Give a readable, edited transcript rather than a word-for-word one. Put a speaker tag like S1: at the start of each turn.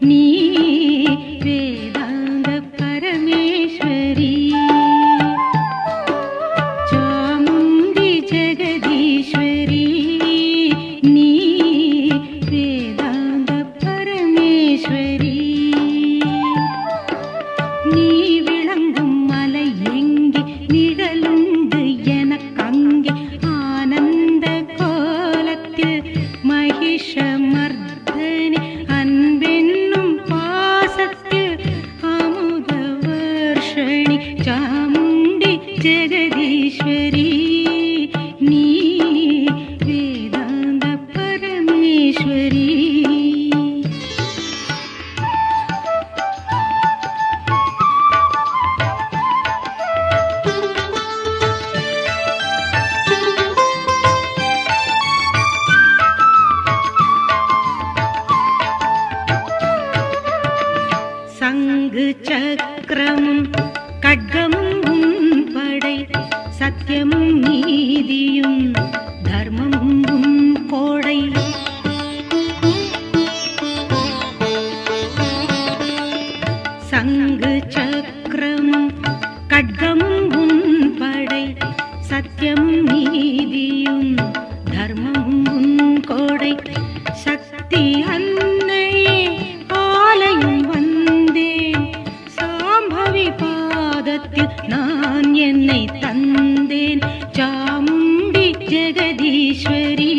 S1: நீ வேதாந்த பரமேஸ்வரி சாமுண்டி ஜெகதீஸ்வரி நீ வேதாந்த பரமேஸ்வரி நீ விளங்கும் மலை எங்கே நிழலுண்டு எனக்கங்கே ஆனந்த கோலத்தில் மகிஷமர்தனி அன்பென்னும் பாசத்தில் அமுத வர்ஷணி சாமுண்டி ஜெகதீஸ்வரி நீ வேதாந்த பரமேஸ்வரி சங்கு சக்கரமும் கட்கமும் உன் படை சத்தியமும் நீதியும் தர்மமும் உன் கோடை சங்கு சக்கரமும் கட்கமும் உன் படை சத்தியமும் நீதியும் தர்மமும் உன் கோடை சக்தி அன்னையே ஆலயம் வந்தேன் சாம்பவி பாதத்தில் நான் என்னை தந்தேன் சாமுண்டி ஜெகதீஸ்வரி